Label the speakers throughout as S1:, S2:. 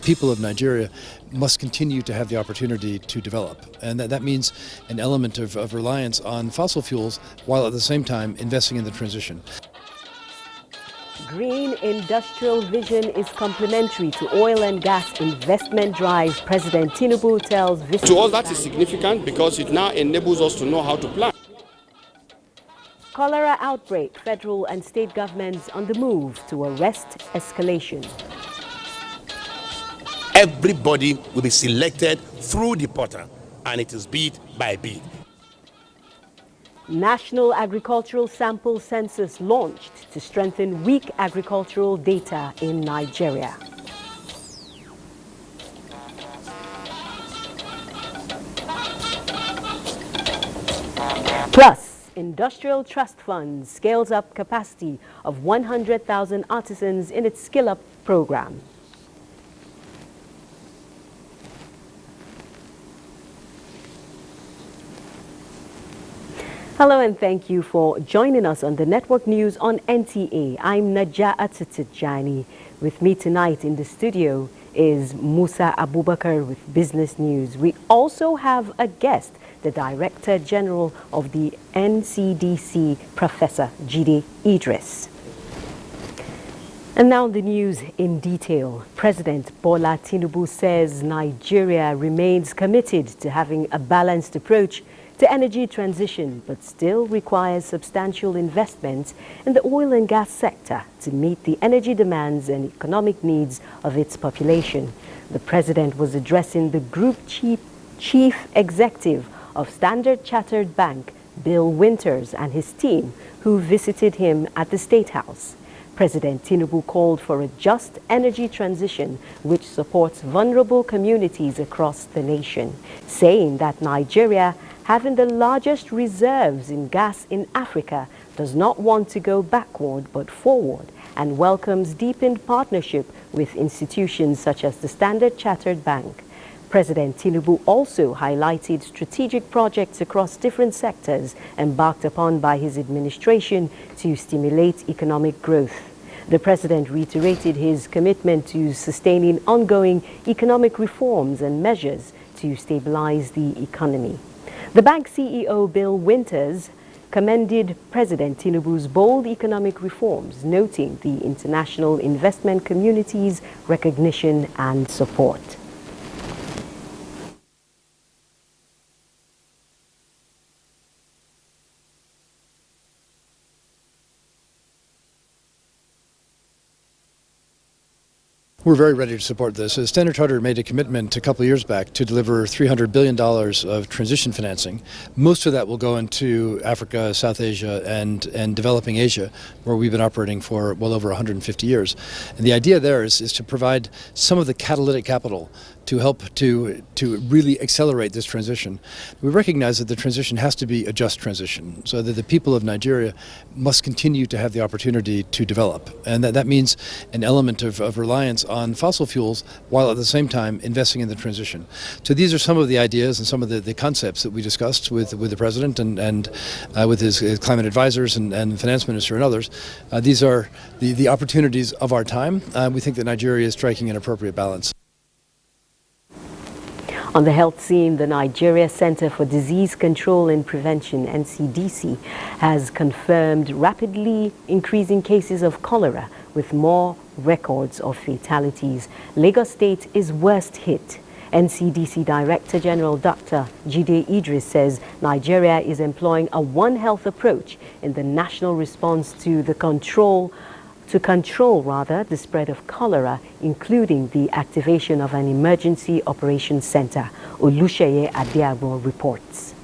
S1: people of Nigeria must continue to have the opportunity to develop. And that means an element of reliance on fossil fuels while at the same time investing in the transition.
S2: Green industrial vision is complementary to oil and gas investment drive, President Tinubu tells visitors.
S3: To us, that is significant because it now enables us to know how to plan.
S2: Cholera outbreak, federal and state governments on the move to arrest escalation.
S4: Everybody will be selected through the portal, and it is bid by bid.
S2: National Agricultural Sample Census launched to strengthen weak agricultural data in Nigeria. Plus, Industrial Trust Fund scales up capacity of 100,000 artisans in its Skill Up program. Hello and thank you for joining us on the Network News on NTA. I'm Najaa Atitijani. With me tonight in the studio is Musa Abubakar with Business News. We also have a guest, the Director General of the NCDC, Professor Jide Idris. And now the news in detail. President Bola Tinubu says Nigeria remains committed to having a balanced approach to energy transition, but still requires substantial investment in the oil and gas sector to meet the energy demands and economic needs of its population. The president was addressing the Group Chief Executive of Standard Chartered Bank, Bill Winters, and his team, who visited him at the State House. President Tinubu called for a just energy transition which supports vulnerable communities across the nation, saying that Nigeria, having the largest reserves in gas in Africa, does not want to go backward but forward, and welcomes deepened partnership with institutions such as the Standard Chartered Bank. President Tinubu also highlighted strategic projects across different sectors embarked upon by his administration to stimulate economic growth. The president reiterated his commitment to sustaining ongoing economic reforms and measures to stabilize the economy. The bank CEO, Bill Winters, commended President Tinubu's bold economic reforms, noting the international investment community's recognition and support.
S1: We're very ready to support this. Standard Chartered made a commitment a couple of years back to deliver $300 billion of transition financing. Most of that will go into Africa, South Asia, and developing Asia, where we've been operating for well over 150 years. And the idea there is to provide some of the catalytic capital to help to really accelerate this transition. We recognize that the transition has to be a just transition, so that the people of Nigeria must continue to have the opportunity to develop. And that means an element of reliance on fossil fuels while at the same time investing in the transition. So these are some of the ideas and some of the concepts that we discussed with the president and with his climate advisors and finance minister and others. These are the opportunities of our time. We think that Nigeria is striking an appropriate balance.
S2: On the health scene, the Nigeria Center for Disease Control and Prevention, NCDC, has confirmed rapidly increasing cases of cholera with more records of fatalities. Lagos State is worst hit. NCDC Director General Dr. Jide Idris says Nigeria is employing a One Health approach in the national response to control the spread of cholera, including the activation of an emergency operations center. Olusheye Adiagbo reports.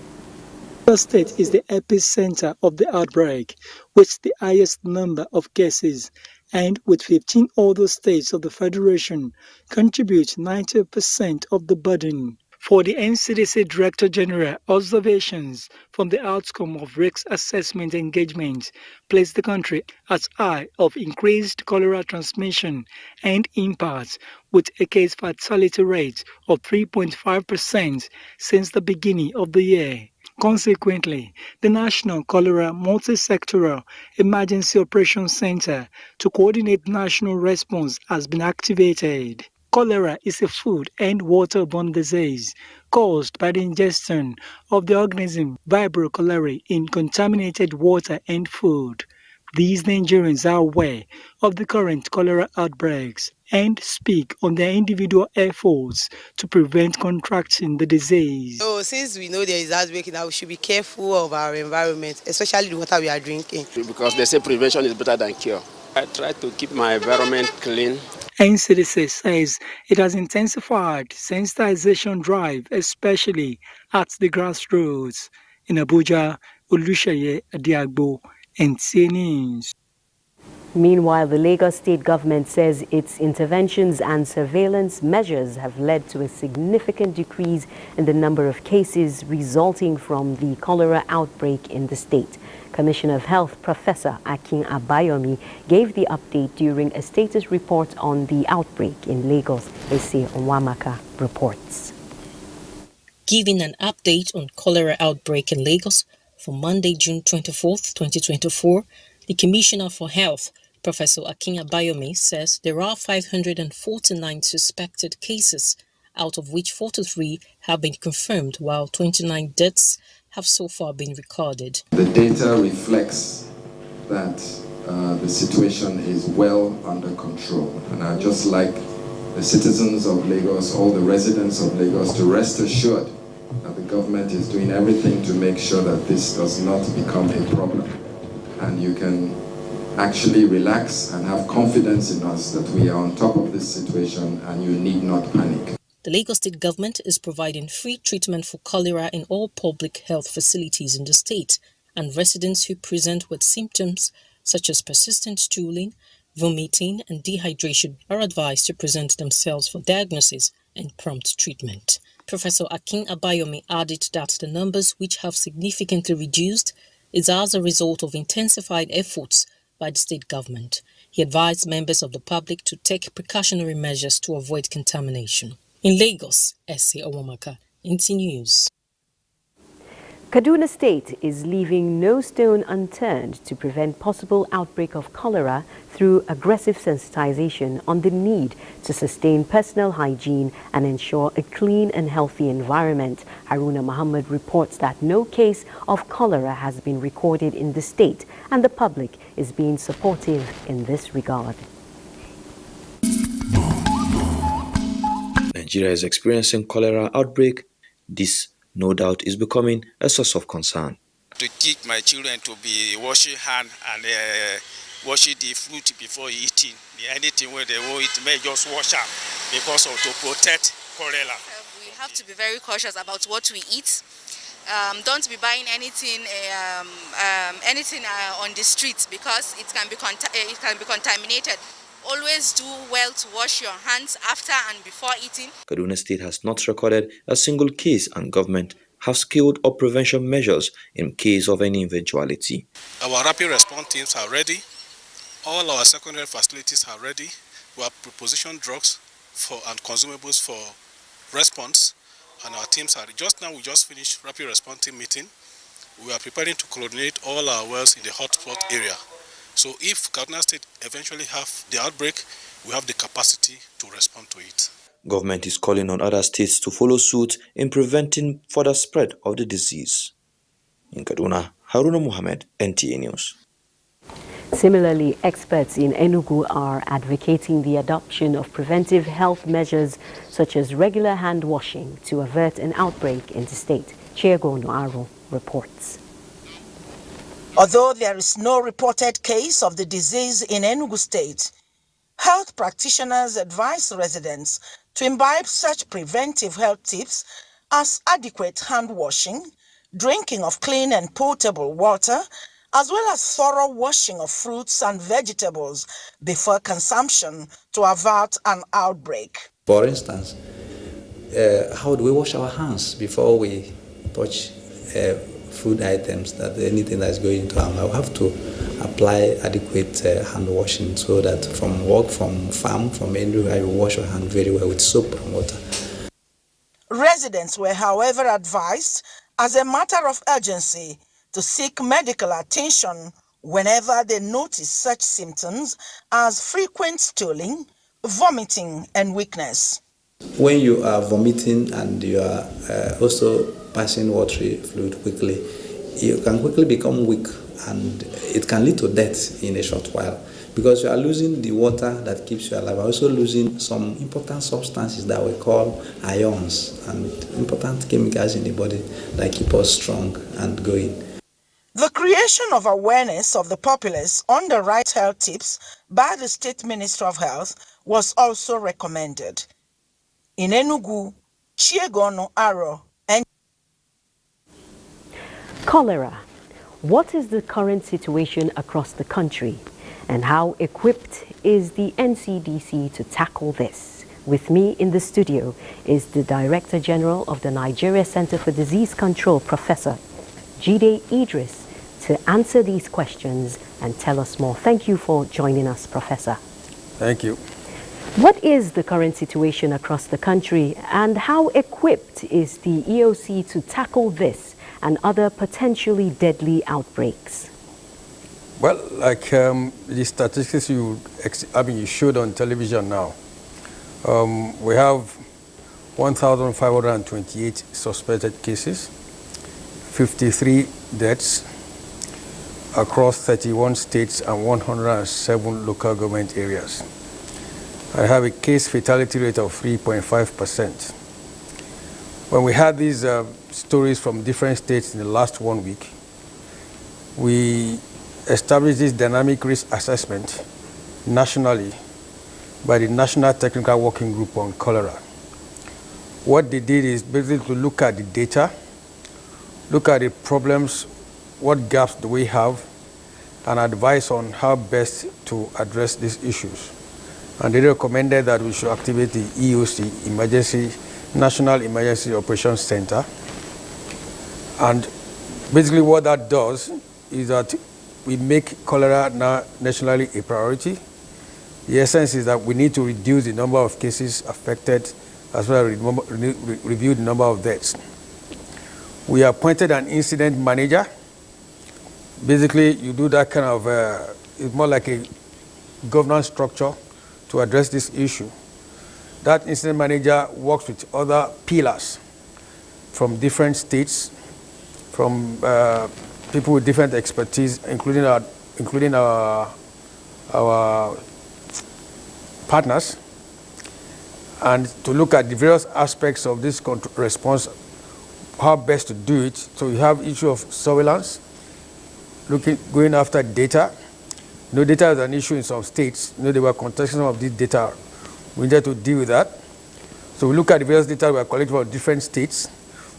S5: The state is the epicenter of the outbreak, with the highest number of cases, and with 15 other states of the Federation contribute 90% of the burden. For the NCDC Director General, observations from the outcome of risk assessment engagement place the country at high of increased cholera transmission and impact, with a case fatality rate of 3.5% since the beginning of the year. Consequently, the National Cholera Multi-Sectoral Emergency Operations Center to coordinate national response has been activated. Cholera is a food and waterborne disease caused by the ingestion of the organism Vibrio cholerae in contaminated water and food. These Nigerians are aware of the current cholera outbreaks and speak on their individual efforts to prevent contracting the disease.
S6: So since we know there is outbreak now, we should be careful of our environment, especially the water we are drinking.
S3: Because they say prevention is better than cure. I try to keep my environment clean.
S5: NCDC says it has intensified sensitization drive, especially at the grassroots. In Abuja, Oluseyi Adiagbo, NTA News.
S2: Meanwhile, the Lagos state government says its interventions and surveillance measures have led to a significant decrease in the number of cases resulting from the cholera outbreak in the state. Commissioner of Health Professor Akin Abayomi gave the update during a status report on the outbreak in Lagos. Ese Onwamaka reports.
S7: Giving an update on cholera outbreak in Lagos for Monday, June 24th, 2024, the Commissioner for Health, Professor Akin Abayomi, says there are 549 suspected cases, out of which 43 have been confirmed, while 29 deaths have so far been recorded.
S8: The data reflects that the situation is well under control, and I'd just like the citizens of Lagos, all the residents of Lagos, to rest assured that the government is doing everything to make sure that this does not become a problem. And you can actually relax and have confidence in us that we are on top of this situation and you need not panic.
S7: The Lagos state government is providing free treatment for cholera in all public health facilities in the state, and residents who present with symptoms such as persistent stooling, vomiting, and dehydration are advised to present themselves for diagnosis and prompt treatment. Professor Akin Abayomi added that the numbers, which have significantly reduced, is as a result of intensified efforts by the state government. He advised members of the public to take precautionary measures to avoid contamination. In Lagos, Ese Onwamaka, NTA News.
S2: Kaduna State is leaving no stone unturned to prevent possible outbreak of cholera through aggressive sensitization on the need to sustain personal hygiene and ensure a clean and healthy environment. Haruna Muhammad reports that no case of cholera has been recorded in the state, and the public is being supportive in this regard.
S9: Nigeria is experiencing cholera outbreak. This, no doubt, is becoming a source of concern.
S10: To teach my children to be washing hand and washing the fruit before eating. Anything where they will eat, may just wash up because of to protect cholera.
S11: We have to be very cautious about what we eat. Don't be buying anything on the streets because it can be contaminated. Always do well to wash your hands after and before eating.
S9: Kaduna State has not recorded a single case, and government has scaled up prevention measures in case of any eventuality.
S10: Our rapid response teams are ready. All our secondary facilities are ready. We have prepositioned drugs and consumables for response, and our teams are just now. We just finished rapid response team meeting. We are preparing to coordinate all our wells in the hotspot area. So if Kaduna State eventually have the outbreak, we have the capacity to respond to it.
S9: Government is calling on other states to follow suit in preventing further spread of the disease. In Kaduna, Haruna Muhammad, NTA News.
S2: Similarly, experts in Enugu are advocating the adoption of preventive health measures such as regular hand washing to avert an outbreak in the state. Chiego Noaro reports.
S12: Although there is no reported case of the disease in Enugu State, health practitioners advise residents to imbibe such preventive health tips as adequate hand washing, drinking of clean and potable water, as well as thorough washing of fruits and vegetables before consumption to avert an outbreak.
S13: For instance, how do we wash our hands before we touch food items, that anything that's going into our mouth? We have to apply adequate hand washing so that from work, from farm, from anywhere, you wash your hand very well with soap and water.
S12: Residents were, however, advised as a matter of urgency to seek medical attention whenever they notice such symptoms as frequent stooling, vomiting and weakness.
S13: When you are vomiting and you are also passing watery fluid quickly, you can quickly become weak and it can lead to death in a short while because you are losing the water that keeps you alive, also losing some important substances that we call ions and important chemicals in the body that keep us strong and going.
S12: The creation of awareness of the populace on the right health tips by the State Minister of Health was also recommended. In Enugu, Chiegono Aro and
S2: Cholera. What is the current situation across the country, and how equipped is the NCDC to tackle this? With me in the studio is the Director General of the Nigeria Center for Disease Control, Professor Jide Idris, to answer these questions and tell us more. Thank you for joining us, Professor.
S14: Thank you.
S2: What is the current situation across the country, and how equipped is the EOC to tackle this and other potentially deadly outbreaks?
S14: Well, like the statistics you showed on television now, we have 1,528 suspected cases, 53 deaths across 31 states and 107 local government areas. I have a case fatality rate of 3.5%. When we had these stories from different states in the last 1 week, we established this dynamic risk assessment nationally by the National Technical Working Group on Cholera. What they did is basically to look at the data, look at the problems, what gaps do we have, and advise on how best to address these issues. And they recommended that we should activate the EOC, National Emergency Operations Center. And basically what that does is that we make cholera now nationally a priority. The essence is that we need to reduce the number of cases affected as well as review the number of deaths. We appointed an incident manager. Basically, you do that kind of, it's more like a governance structure to address this issue. That incident manager works with other pillars from different states, from people with different expertise, including our partners, and to look at the various aspects of this response, how best to do it. So you have issue of surveillance, going after data. Data is an issue in some states. They were contesting some of this data. We need to deal with that. So we look at the various data we are collecting from different states.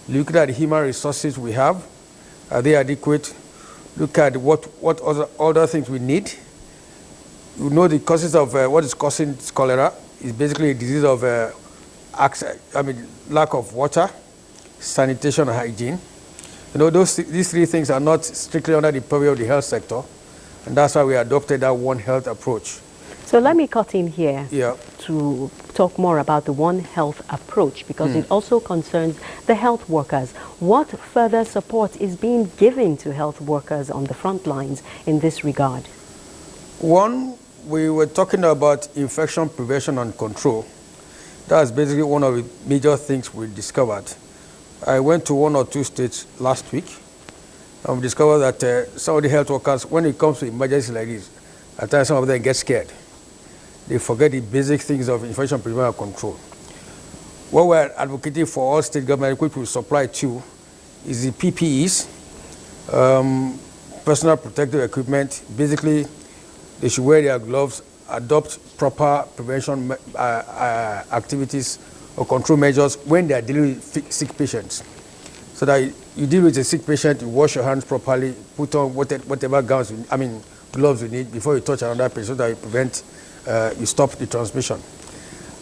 S14: Look at the human resources we have. Are they adequate? Look at what other things we need. The causes of what is causing cholera is basically a disease of lack of water, sanitation, and hygiene. These three things are not strictly under the purview of the health sector. And that's why we adopted that One Health approach.
S2: So let me cut in here
S14: Yeah.
S2: to talk more about the One Health approach, because it also concerns the health workers. What further support is being given to health workers on the front lines in this regard?
S14: One, we were talking about infection prevention and control. That's basically one of the major things we discovered. I went to 1 or 2 states last week, and we discovered that some of the health workers, when it comes to emergencies like this, at times some of them get scared. They forget the basic things of infection prevention and control. What we're advocating for all state government, which we supply to, is the PPEs, personal protective equipment. Basically, they should wear their gloves, adopt proper prevention activities or control measures when they are dealing with sick patients. So that you deal with a sick patient, you wash your hands properly, put on whatever gloves you need before you touch another patient, so that you prevent, you stop the transmission.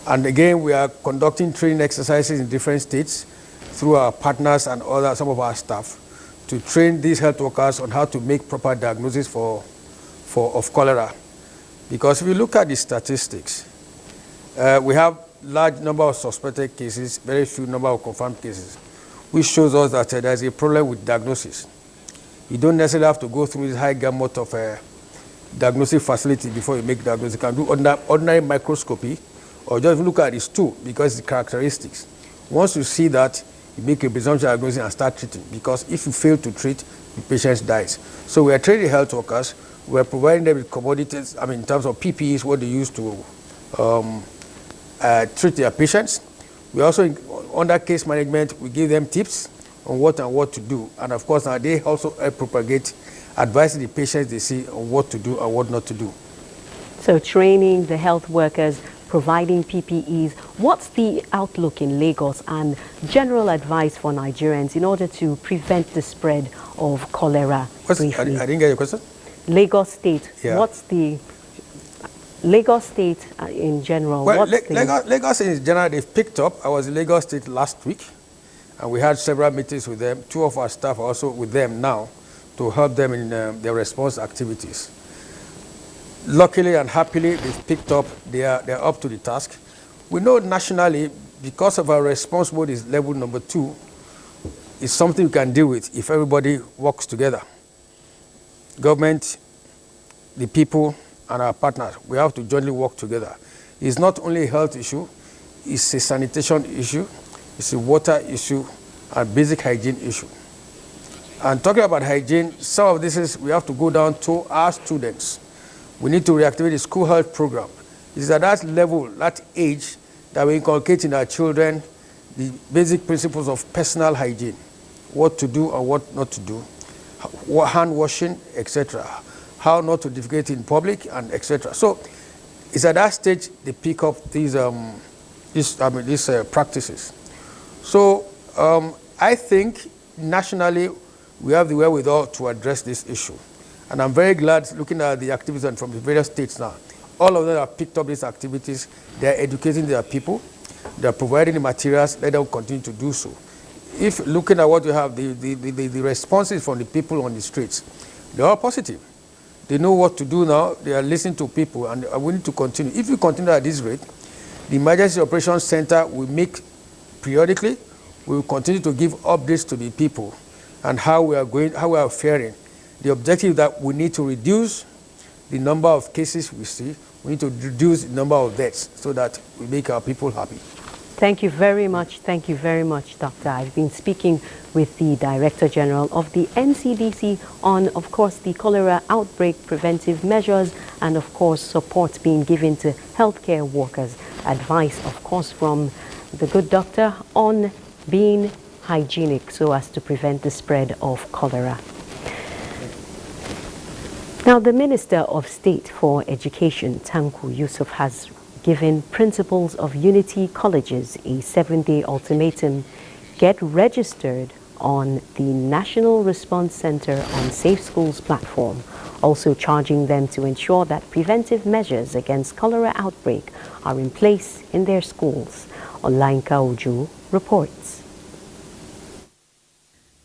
S14: And again, we are conducting training exercises in different states through our partners and some of our staff to train these health workers on how to make proper diagnosis of cholera. Because if you look at the statistics, we have large number of suspected cases, very few number of confirmed cases, which shows us that there's a problem with diagnosis. You don't necessarily have to go through this high gamut of diagnostic facility before you make diagnosis. You can do ordinary microscopy or just look at the stool because the characteristics. Once you see that, you make a presumption diagnosis and start treating, because if you fail to treat, the patient dies. So we are training health workers. We are providing them with commodities, in terms of PPEs, what they use to treat their patients. We also, under case management, we give them tips on what to do. And of course, now they also help propagate, advising the patients they see on what to do and what not to do.
S2: So training the health workers, providing PPEs. What's the outlook in Lagos and general advice for Nigerians in order to prevent the spread of cholera?
S14: I didn't get your question.
S2: Lagos State.
S14: Yeah.
S2: What's the Lagos State in general?
S14: Well, Lagos in general, they've picked up. I was in Lagos State last week, and we had several meetings with them. 2 of our staff are also with them now to help them in their response activities. Luckily and happily, they've picked up. They're up to the task. We know nationally, because of our response mode is level number 2, it's something we can deal with if everybody works together. Government, the people, and our partners, we have to jointly work together. It's not only a health issue, it's a sanitation issue, it's a water issue, and basic hygiene issue. And talking about hygiene, some of this is we have to go down to our students. We need to reactivate the school health program. It's at that level, that age, that we inculcate in our children the basic principles of personal hygiene, what to do and what not to do, hand washing, etc., how not to defecate in public, and etc. So it's at that stage they pick up these practices. So I think nationally we have the wherewithal to address this issue. And I'm very glad, looking at the activities from the various states now, all of them have picked up these activities. They're educating their people. They're providing the materials. Let them continue to do so. If looking at what you have, the responses from the people on the streets, they are positive. They know what to do now. They are listening to people, and we need to continue. If we continue at this rate, the Emergency Operations Center will make periodically. We will continue to give updates to the people and how we are faring. The objective is that we need to reduce the number of cases we see. We need to reduce the number of deaths so that we make our people happy.
S2: Thank you very much. Thank you very much, Doctor. I've been speaking with the Director General of the NCDC on, of course, the cholera outbreak preventive measures and, of course, support being given to healthcare workers. Advice, of course, from the good doctor on being hygienic so as to prevent the spread of cholera. Now, the Minister of State for Education, Tanku Yusuf, has given principals of Unity Colleges a 7-day ultimatum: get registered on the National Response Center on Safe Schools platform, also charging them to ensure that preventive measures against cholera outbreak are in place in their schools. Olainka Ojo reports.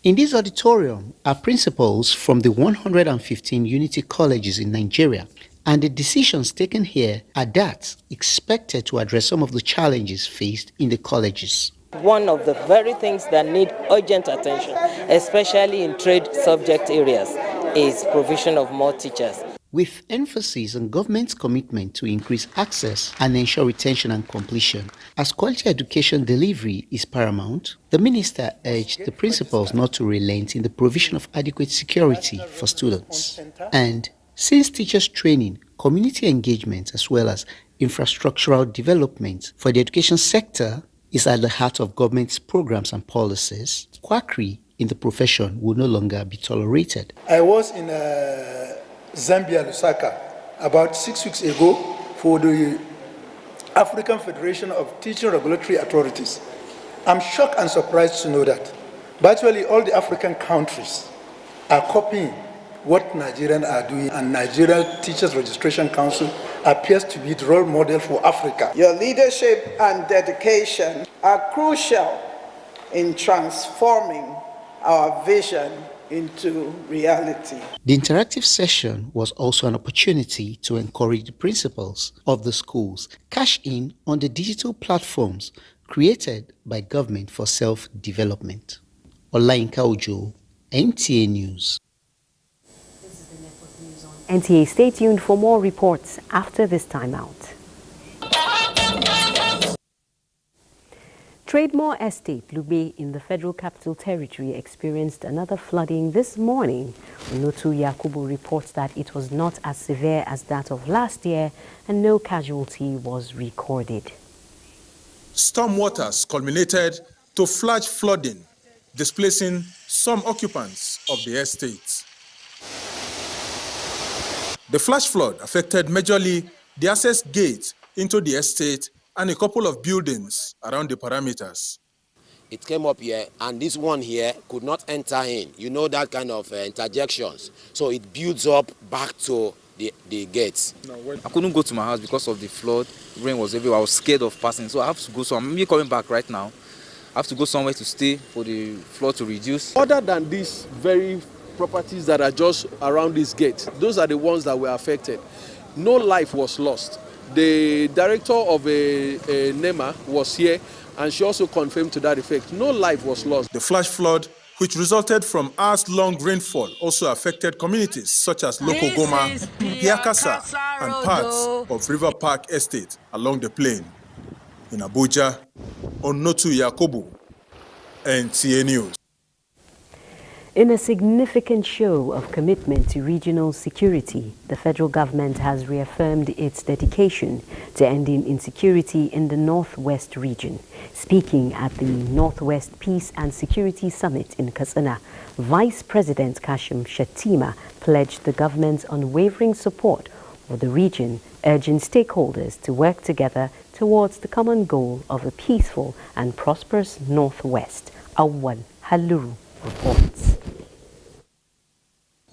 S15: In this auditorium are principals from the 115 Unity colleges in Nigeria, and the decisions taken here are that expected to address some of the challenges faced in the colleges.
S16: One of the very things that need urgent attention, especially in trade subject areas, is provision of more teachers.
S15: With emphasis on government's commitment to increase access and ensure retention and completion, as quality education delivery is paramount, the minister urged the principals not to relent in the provision of adequate security for students. And since teachers' training, community engagement, as well as infrastructural development for the education sector is at the heart of government's programs and policies, quackery in the profession will no longer be tolerated.
S17: I was in Zambia, Lusaka, about 6 weeks ago for the African Federation of Teaching Regulatory Authorities. I'm shocked and surprised to know that virtually all the African countries are copying what Nigerians are doing, and Nigeria Teachers Registration Council appears to be the role model for Africa.
S18: Your leadership and dedication are crucial in transforming our vision into reality.
S15: The interactive session was also an opportunity to encourage the principals of the schools cash in on the digital platforms created by government for self-development. Olainka Ojo, NTA News.
S2: NTA, stay tuned for more reports after this timeout. Trademore Estate, Lube, in the Federal Capital Territory, experienced another flooding this morning. Onotu Yakubu reports that it was not as severe as that of last year and no casualty was recorded.
S19: Storm waters culminated to flash flooding, displacing some occupants of the estate. The flash flood affected majorly the access gate into the estate and a couple of buildings around the perimeters.
S20: It came up here, and this one here could not enter in. You know that kind of interjections. So it builds up back to the gates.
S21: I couldn't go to my house because of the flood. Rain was everywhere. I was scared of passing, so I have to go. So I'm coming back right now. I have to go somewhere to stay for the flood to reduce.
S22: Other than these very properties that are just around this gate, those are the ones that were affected. No life was lost. The director of a NEMA was here, and she also confirmed to that effect. No life was lost.
S19: The flash flood, which resulted from hours-long rainfall, also affected communities such as Lokogoma, Piakasa, and parts of River Park Estate along the plain. In Abuja, Onotu Yakubu, NTA News.
S2: In a significant show of commitment to regional security, the federal government has reaffirmed its dedication to ending insecurity in the Northwest region. Speaking at the Northwest Peace and Security Summit in Katsina, Vice President Kashim Shettima pledged the government's unwavering support for the region, urging stakeholders to work together towards the common goal of a peaceful and prosperous Northwest. Awal Haluru reports.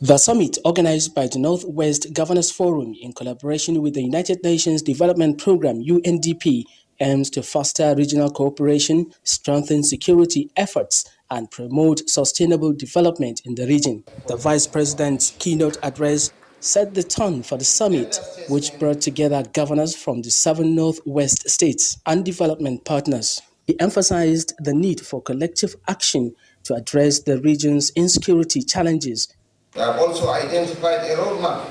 S23: The summit, organized by the Northwest Governors Forum in collaboration with the United Nations Development Programme (UNDP), aims to foster regional cooperation, strengthen security efforts, and promote sustainable development in the region. The Vice President's keynote address set the tone for the summit, which brought together governors from the 7 Northwest states and development partners. He emphasized the need for collective action to address the region's insecurity challenges.
S24: We have also identified a roadmap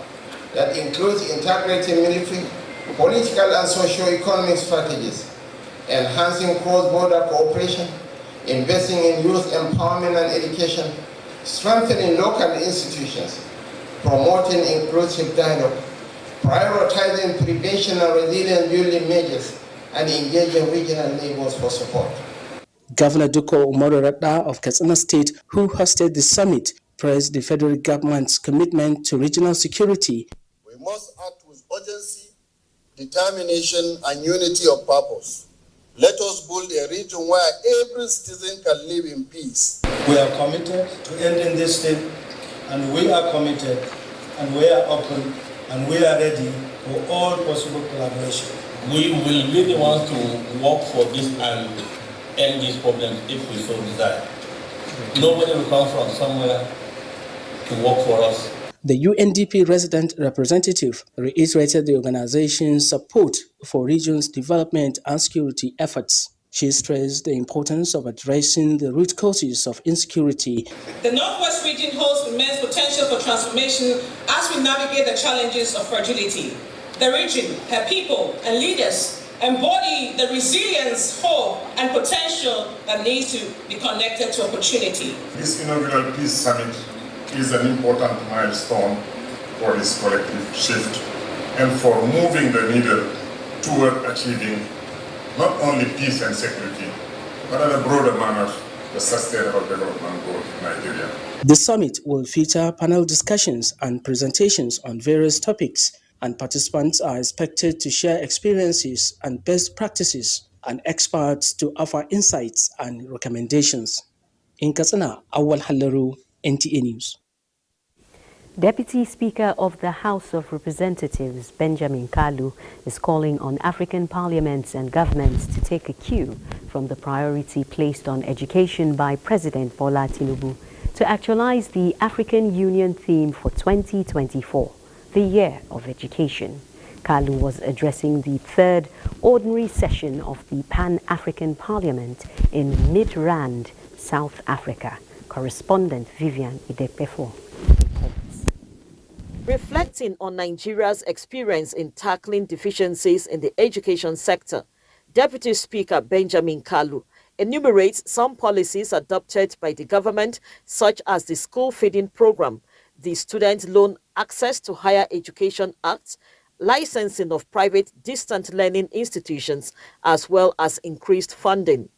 S24: that includes integrating military, political and socio-economic strategies, enhancing cross-border cooperation, investing in youth empowerment and education, strengthening local institutions, promoting inclusive dialogue, prioritizing prevention and resilience building measures, and engaging regional neighbors for support.
S23: Governor Duko Umaru of Katsina State, who hosted the summit, praised the federal government's commitment to regional security.
S25: We must act with urgency, determination, and unity of purpose. Let us build a region where every citizen can live in peace.
S26: We are committed to ending this state, and we are committed, and we are open, and we are ready for all possible collaboration.
S27: We will be the ones to work for this and end these problems if we so desire. Nobody will come from somewhere to work for us.
S23: The UNDP resident representative reiterated the organization's support for region's development and security efforts. She stressed the importance of addressing the root causes of insecurity.
S28: The Northwest region holds immense potential for transformation as we navigate the challenges of fragility. The region, her people, and leaders embody the resilience, hope, and potential that needs to be connected to opportunity.
S29: This inaugural Peace Summit is an important milestone for this collective shift and for moving the needle toward achieving not only peace and security, but in a broader manner, the sustainable development goal in Nigeria.
S23: The summit will feature panel discussions and presentations on various topics, and participants are expected to share experiences and best practices, and experts to offer insights and recommendations. In Katsina, Awal Halaru, NTA News.
S2: Deputy Speaker of the House of Representatives, Benjamin Kalu, is calling on African parliaments and governments to take a cue from the priority placed on education by President Bola Tinubu to actualize the African Union theme for 2024, the Year of Education. Kalu was addressing the third ordinary session of the Pan-African Parliament in Midrand, South Africa. Correspondent Vivian Idepefo.
S1: Reflecting on Nigeria's experience in tackling deficiencies in the education sector, Deputy Speaker Benjamin Kalu enumerates some policies adopted by the government, such as the School Feeding Program, the Student Loan Access to Higher Education Act, licensing of private distant learning institutions, as well as increased funding.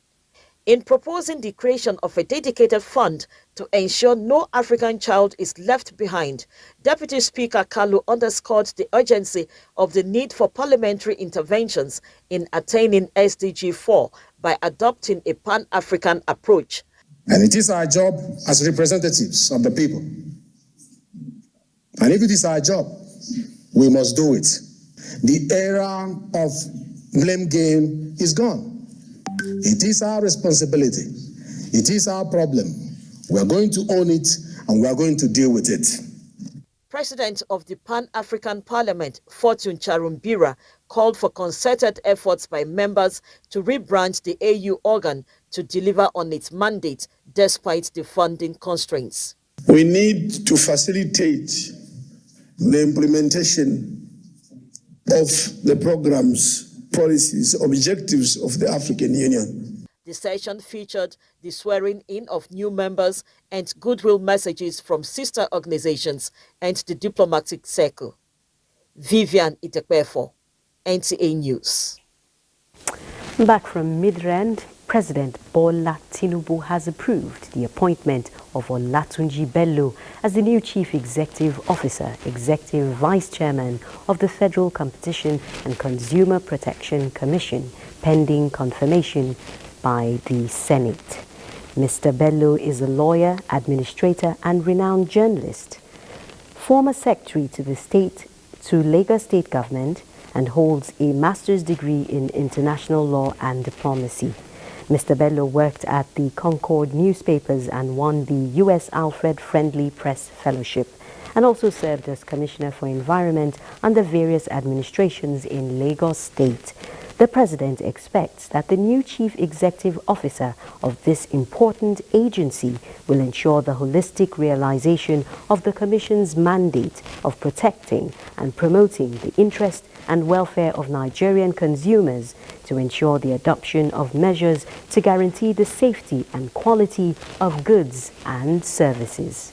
S1: In proposing the creation of a dedicated fund to ensure no African child is left behind, Deputy Speaker Kalu underscored the urgency of the need for parliamentary interventions in attaining SDG 4 by adopting a pan-African approach.
S3: And it is our job as representatives of the people. And if it is our job, we must do it. The era of blame game is gone. It is our responsibility. It is our problem. We are going to own it and we are going to deal with it.
S1: President of the Pan-African Parliament, Fortune Charumbira, called for concerted efforts by members to rebrand the AU organ to deliver on its mandate despite the funding constraints.
S3: We need to facilitate the implementation of the programs, policies, objectives of the African Union.
S1: The session featured the swearing-in of new members and goodwill messages from sister organizations and the diplomatic circle. Vivian Itekpefo, NTA News.
S2: Back from Midrand, President Bola Tinubu has approved the appointment of Olatunji Bello as the new Chief Executive Officer, Executive Vice Chairman of the Federal Competition and Consumer Protection Commission, pending confirmation by the Senate. Mr. Bello is a lawyer, administrator, and renowned journalist, former secretary to Lagos State Government, and holds a master's degree in international law and diplomacy. Mr. Bello worked at the Concord newspapers and won the U.S. Alfred Friendly Press Fellowship, and also served as Commissioner for Environment under various administrations in Lagos State. The President expects that the new Chief Executive Officer of this important agency will ensure the holistic realization of the Commission's mandate of protecting and promoting the interest and welfare of Nigerian consumers, to ensure the adoption of measures to guarantee the safety and quality of goods and services.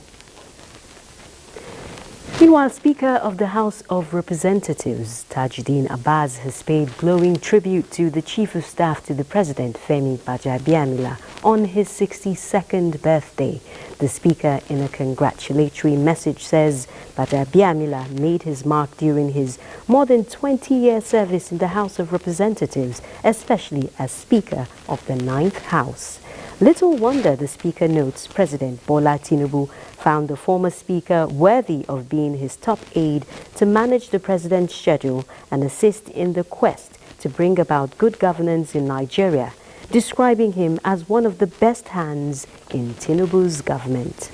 S2: Meanwhile, Speaker of the House of Representatives, Tajuddin Abbas, has paid glowing tribute to the Chief of Staff to the President, Femi Gbajabiamila, on his 62nd birthday. The Speaker, in a congratulatory message, says Gbajabiamila made his mark during his more than 20-year service in the House of Representatives, especially as Speaker of the 9th House. Little wonder, the Speaker notes, President Bola Tinubu found the former Speaker worthy of being his top aide to manage the President's schedule and assist in the quest to bring about good governance in Nigeria, describing him as one of the best hands in Tinubu's government.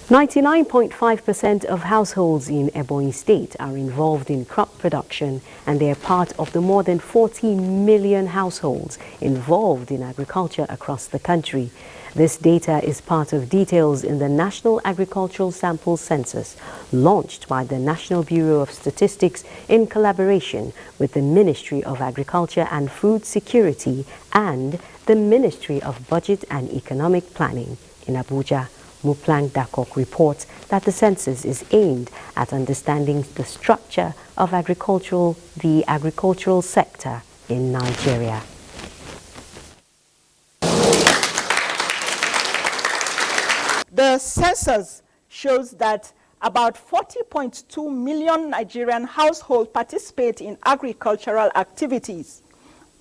S2: 99.5% of households in Ebonyi State are involved in crop production, and they are part of the more than 40 million households involved in agriculture across the country. This data is part of details in the National Agricultural Sample Census, launched by the National Bureau of Statistics in collaboration with the Ministry of Agriculture and Food Security and the Ministry of Budget and Economic Planning in Abuja. Muplang Dakok reports that the census is aimed at understanding the structure of the agricultural sector in Nigeria.
S4: The census shows that about 40.2 million Nigerian households participate in agricultural activities,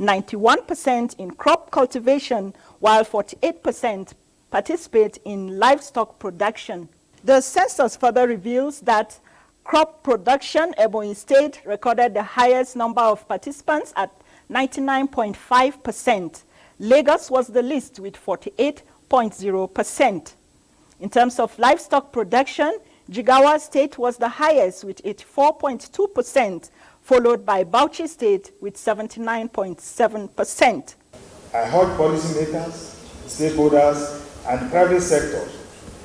S4: 91% in crop cultivation, while 48% participate in livestock production. The census further reveals that crop production, Ebonyi State recorded the highest number of participants at 99.5%. Lagos was the least with 48.0%. In terms of livestock production, Jigawa State was the highest with 84.2%, followed by Bauchi State with 79.7%.
S5: I urge policymakers, stakeholders, and private sectors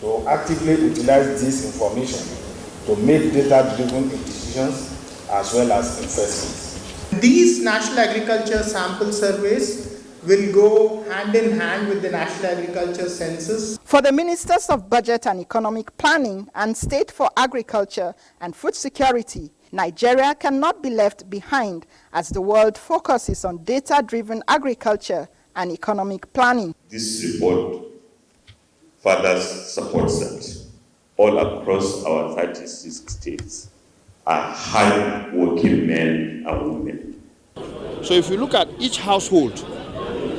S5: to actively utilize this information to make data-driven decisions as well as investments.
S6: These national agriculture sample surveys will go hand in hand with the national agriculture census.
S4: For the Ministers of Budget and Economic Planning and State for Agriculture and Food Security, Nigeria cannot be left behind as the world focuses on data-driven agriculture and economic planning.
S7: This report further supports that all across our 36 states are hard-working men and women.
S8: So if you look at each household,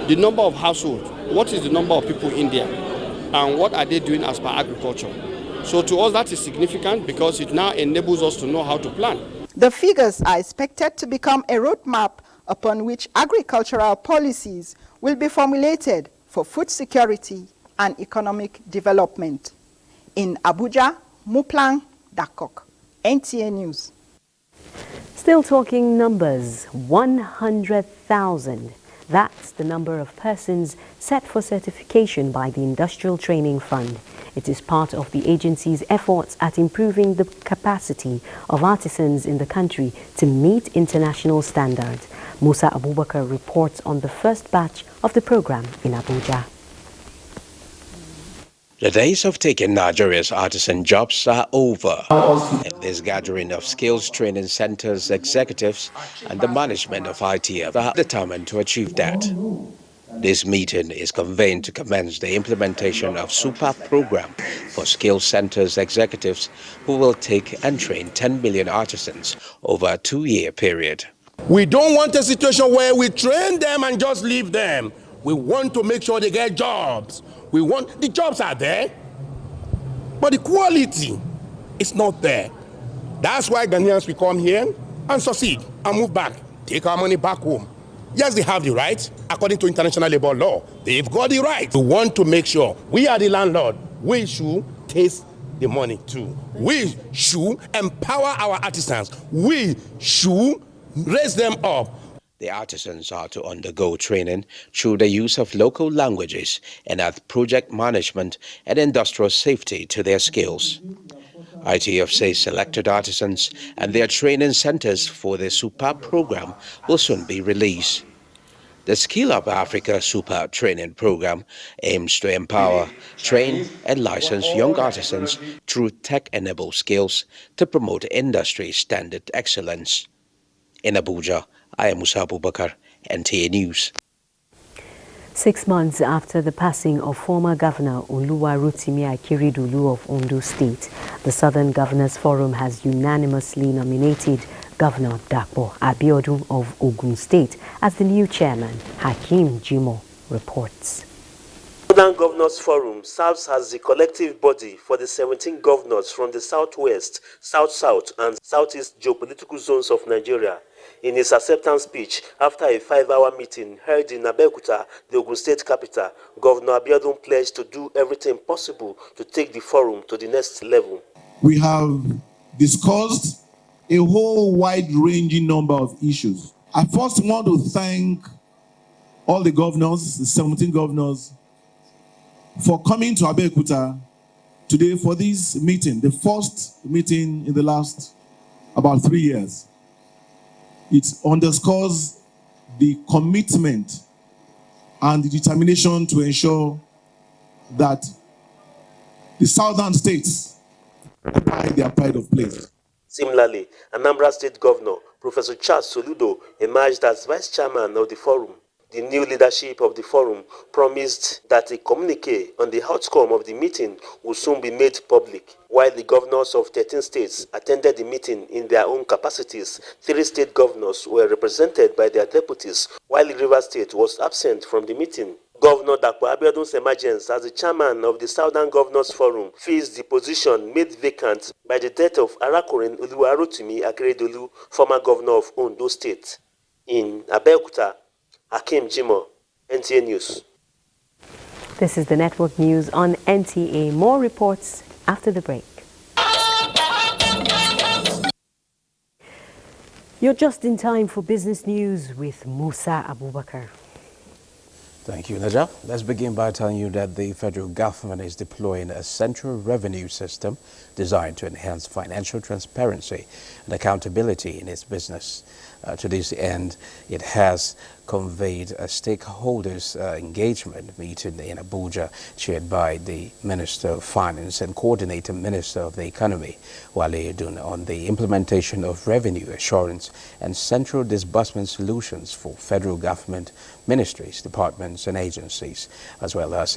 S8: the number of households, what is the number of people in there, and what are they doing as per agriculture? So to us that is significant because it now enables us to know how to plan.
S4: The figures are expected to become a roadmap upon which agricultural policies will be formulated for food security and economic development. In Abuja, Muplang Dakok, NTA News.
S2: Still talking numbers, 100,000. That's the number of persons set for certification by the Industrial Training Fund. It is part of the agency's efforts at improving the capacity of artisans in the country to meet international standards. Musa Abubakar reports on the first batch of the program in Abuja.
S9: The days of taking Nigeria's artisan jobs are over. And this gathering of skills training centers executives and the management of ITF are determined to achieve that. This meeting is convened to commence the implementation of SUPA program for skills centers executives who will take and train 10 million artisans over a 2-year period.
S10: We don't want a situation where we train them and just leave them. We want to make sure they get jobs. We want, the jobs are there, but the quality is not there. That's why Ghanaians will come here and succeed and move back, take our money back home. Yes, they have the right, according to international labor law. They've got the right. We want to make sure we are the landlord. We should taste the money too. We should empower our artisans. We should raise them up.
S9: The artisans are to undergo training through the use of local languages and add project management and industrial safety to their skills. ITF says selected artisans and their training centers for the SUPA program will soon be released. The Skill Up Africa SUPA training program aims to empower, train and license young artisans through tech-enabled skills to promote industry standard excellence. In Abuja, I am Musa Abubakar, NTA News.
S2: 6 months after the passing of former Governor Oluwarotimi Akeredolu of Ondo State, the Southern Governors Forum has unanimously nominated Governor Dapo Abiodun of Ogun State as the new chairman. Hakeem Jimo reports.
S11: Southern Governors Forum serves as the collective body for the 17 governors from the southwest, south-south and southeast geopolitical zones of Nigeria. In his acceptance speech after a 5-hour meeting held in Abeokuta, the Ogun State capital, Governor Abiodun pledged to do everything possible to take the forum to the next level.
S12: We have discussed a whole wide-ranging number of issues. I first want to thank all the governors, the 17 governors, for coming to Abeokuta today for this meeting, the first meeting in the last about 3 years. It underscores the commitment and the determination to ensure that the southern states occupy their pride of place.
S11: Similarly, Anambra State Governor Professor Charles Soludo emerged as vice chairman of the forum. The new leadership of the forum promised that a communique on the outcome of the meeting will soon be made public. While the governors of 13 states attended the meeting in their own capacities, 3 state governors were represented by their deputies, while the Rivers State was absent from the meeting. Governor Dapo Abiodun's emergence as the chairman of the Southern Governors Forum fills the position made vacant by the death of Arakorin Oluwarotimi Akeredolu, former governor of Ondo State. In Abeokuta, Hakeem Jimo, NTA News.
S2: This is the network news on NTA. More reports after the break. You're just in time for business news with Musa Abubakar.
S9: Thank you, Naja. Let's begin by telling you that the federal government is deploying a central revenue system designed to enhance financial transparency and accountability in its business. To this end, it has convened a stakeholders engagement meeting in Abuja, chaired by the Minister of Finance and Coordinator Minister of the Economy, Wale Edun, on the implementation of revenue assurance and central disbursement solutions for federal government, ministries, departments and agencies, as well as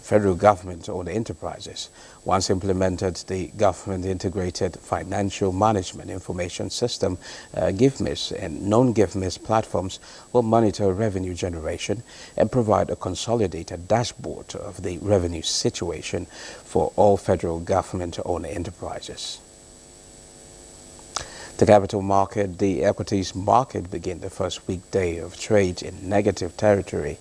S9: federal government-owned enterprises. Once implemented, the government integrated financial management information system, GIVMIS and non-GIVMIS platforms will monitor revenue generation and provide a consolidated dashboard of the revenue situation for all federal government-owned enterprises. The capital market, the equities market, began the first weekday of trade in negative territory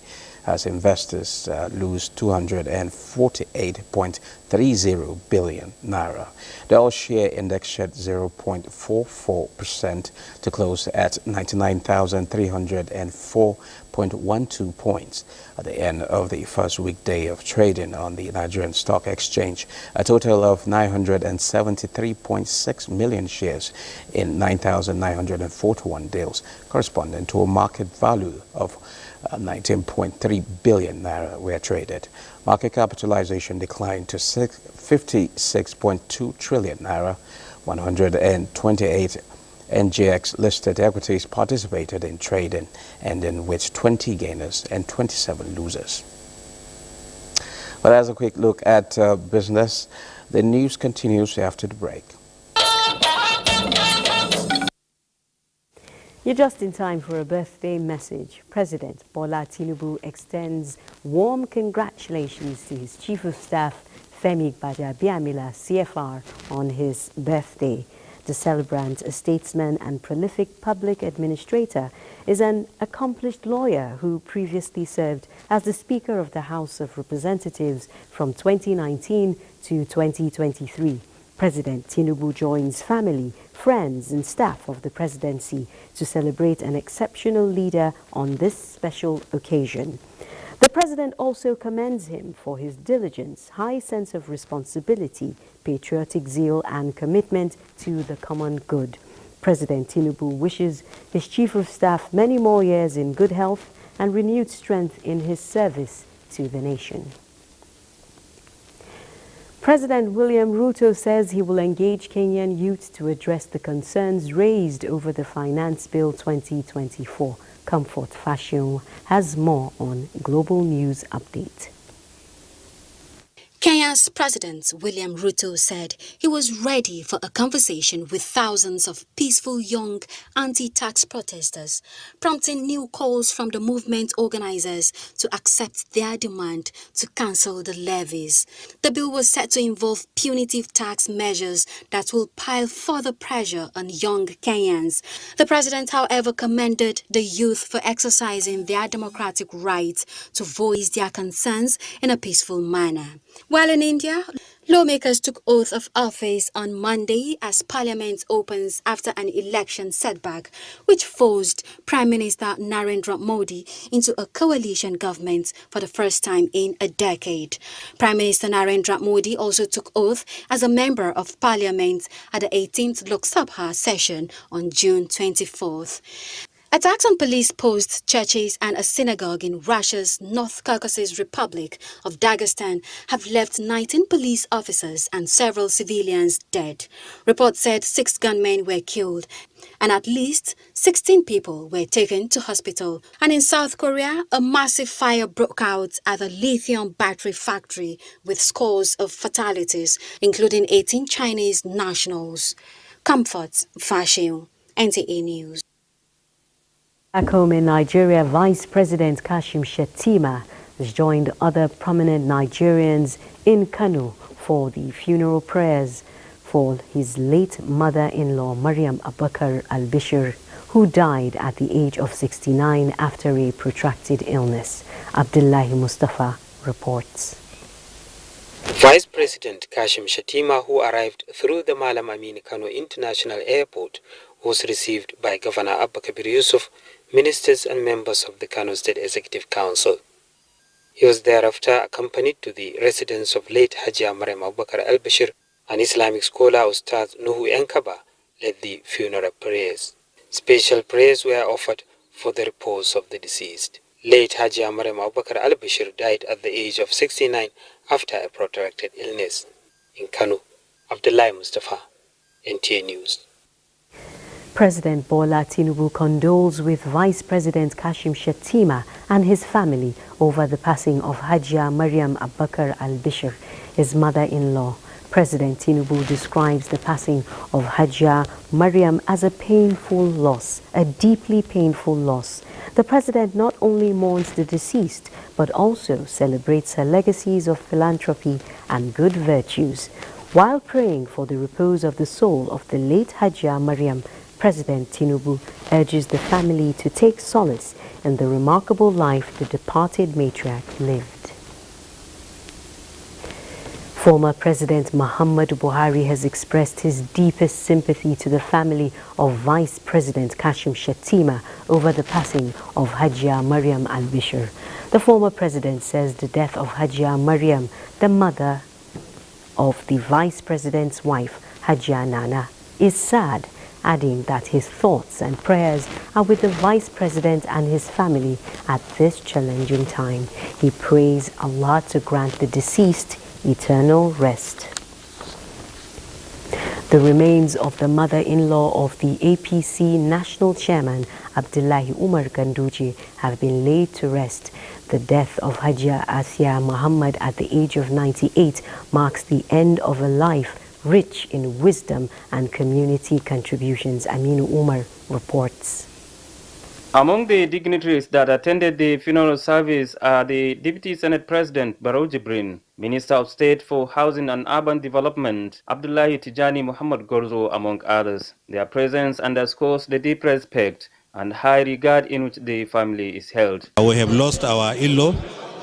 S9: as investors lose 248.30 billion naira. The all-share index shed 0.44% to close at 99,304.12 points. At the end of the first weekday of trading on the Nigerian Stock Exchange, a total of 973.6 million shares in 9,941 deals, corresponding to a market value of 19.3 billion naira were traded. Market capitalization declined to 56.2 trillion naira. 128 NGX listed equities participated in trading, ending with 20 gainers and 27 losers. But as a quick look at business, the news continues after the break.
S2: You're just in time for a birthday message. President Bola Tinubu extends warm congratulations to his Chief of Staff, Femi Gbajabiamila, CFR, on his birthday. The celebrant, a statesman and prolific public administrator, is an accomplished lawyer who previously served as the Speaker of the House of Representatives from 2019 to 2023. President Tinubu joins family, friends and staff of the presidency to celebrate an exceptional leader on this special occasion. The president also commends him for his diligence, high sense of responsibility, patriotic zeal and commitment to the common good. President Tinubu wishes his Chief of Staff many more years in good health and renewed strength in his service to the nation. President William Ruto says he will engage Kenyan youth to address the concerns raised over the Finance Bill 2024. Comfort Fashion has more on Global News Update.
S13: Kenya's President William Ruto said he was ready for a conversation with thousands of peaceful young anti-tax protesters, prompting new calls from the movement organizers to accept their demand to cancel the levies. The bill was set to involve punitive tax measures that will pile further pressure on young Kenyans. The president, however, commended the youth for exercising their democratic right to voice their concerns in a peaceful manner. While in India, lawmakers took oath of office on Monday as Parliament opens after an election setback, which forced Prime Minister Narendra Modi into a coalition government for the first time in a decade. Prime Minister Narendra Modi also took oath as a member of Parliament at the 18th Lok Sabha session on June 24th. Attacks on police posts, churches and a synagogue in Russia's North Caucasus Republic of Dagestan have left 19 police officers and several civilians dead. Reports said 6 gunmen were killed and at least 16 people were taken to hospital. And in South Korea, a massive fire broke out at a lithium battery factory with scores of fatalities, including 18 Chinese nationals. Comfort Fashion, NTA News.
S2: Back home in Nigeria, Vice President Kashim Shettima has joined other prominent Nigerians in Kano for the funeral prayers for his late mother-in-law, Mariam Abubakar Al-Bishir, who died at the age of 69 after a protracted illness. Abdullahi Mustafa reports.
S14: Vice President Kashim Shettima, who arrived through the Malam Amin Kano International Airport, was received by Governor Abba Kabir Yusuf, ministers and members of the Kano State Executive Council. He was thereafter accompanied to the residence of late Hajia Mariam Abubakar al-Bashir. An Islamic scholar, Ustaz Nuhu Enkaba, led the funeral prayers. Special prayers were offered for the repose of the deceased. Late Hajia Mariam Abubakar al-Bashir died at the age of 69 after a protracted illness. In Kano, Abdullahi Mustafa, NTA News.
S2: President Bola Tinubu condoles with Vice President Kashim Shettima and his family over the passing of Hajia Mariam Abubakar al-Bashir, his mother-in-law. President Tinubu describes the passing of Hajia Mariam as a painful loss, a deeply painful loss. The president not only mourns the deceased, but also celebrates her legacies of philanthropy and good virtues. While praying for the repose of the soul of the late Hajia Mariam, President Tinubu urges the family to take solace in the remarkable life the departed matriarch lived. Former President Muhammadu Buhari has expressed his deepest sympathy to the family of Vice President Kashim Shettima over the passing of Hajia Mariam al-Bashir. The former president says the death of Hajia Mariam, the mother of the Vice President's wife, Hajia Nana, is sad, adding that his thoughts and prayers are with the Vice President and his family at this challenging time. He prays Allah to grant the deceased eternal rest. The remains of the mother-in-law of the APC National Chairman, Abdullahi Umar Ganduje, have been laid to rest. The death of Hajia Asia Muhammad at the age of 98 marks the end of a life rich in wisdom and community contributions. Aminu Umar reports.
S15: Among the dignitaries that attended the funeral service are the Deputy Senate President Barrow Jibrin, Minister of State for Housing and Urban Development Abdullahi Tijani Muhammad Gorzo, among others. Their presence underscores the deep respect and high regard in which the family is held.
S16: We have lost our in-law,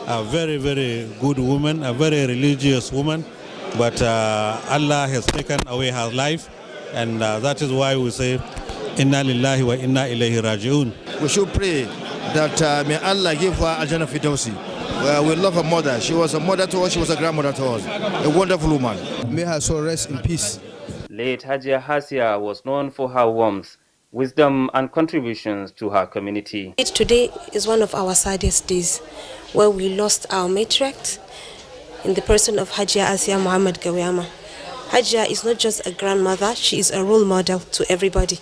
S16: a very, very good woman, a very religious woman, but Allah has taken away her life, and that is why we say, Inna lillahi wa inna ilayhi raji'un.
S17: We should pray that may Allah give her Al-Jannah Fidawsi. We love her mother. She was a mother to us, she was a grandmother to us. A wonderful woman. May her soul rest in peace.
S15: Late Hajia Hasia was known for her warmth, wisdom and contributions to her community.
S18: Today is one of our saddest days, where we lost our matriarch in the person of Hajia Asia Muhammad Gawiyama. Hajia is not just a grandmother, she is a role model to everybody.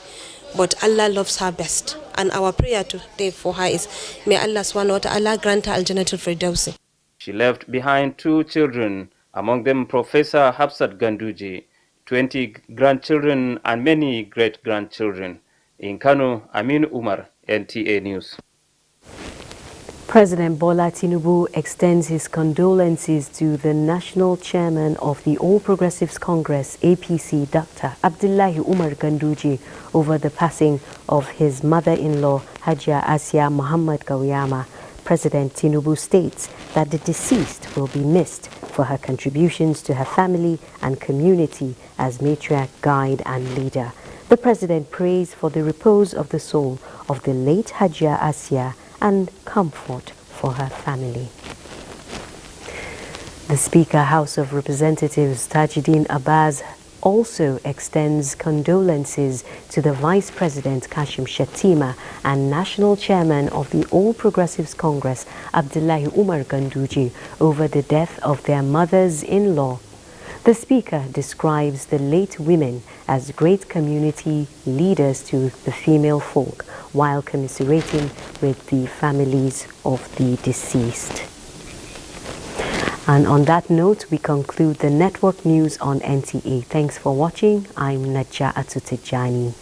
S18: But Allah loves her best. And our prayer today for her is, may Allah subhanahu wa ta'ala grant her Al-Jannatul Firdausi.
S15: She left behind 2 children, among them Professor Hafsat Ganduje, 20 grandchildren and many great-grandchildren. In Kano, Amin Umar, NTA News.
S2: President Bola Tinubu extends his condolences to the national chairman of the All Progressives Congress, APC, Dr. Abdullahi Umar Ganduje, over the passing of his mother-in-law, Hajia Asia Muhammad Gawiyama. President Tinubu states that the deceased will be missed for her contributions to her family and community as matriarch, guide and leader. The president prays for the repose of the soul of the late Hajia Asia and comfort for her family. The Speaker, House of Representatives, Tajuddin Abbas, also extends condolences to the Vice President Kashim Shettima and National Chairman of the All Progressives Congress, Abdullahi Umar Ganduje, over the death of their mothers-in-law. The Speaker describes the late women as great community leaders to the female folk, while commiserating with the families of the deceased. And on that note, we conclude the network news on NTA. Thanks for watching. I'm Naja'atu Tijani.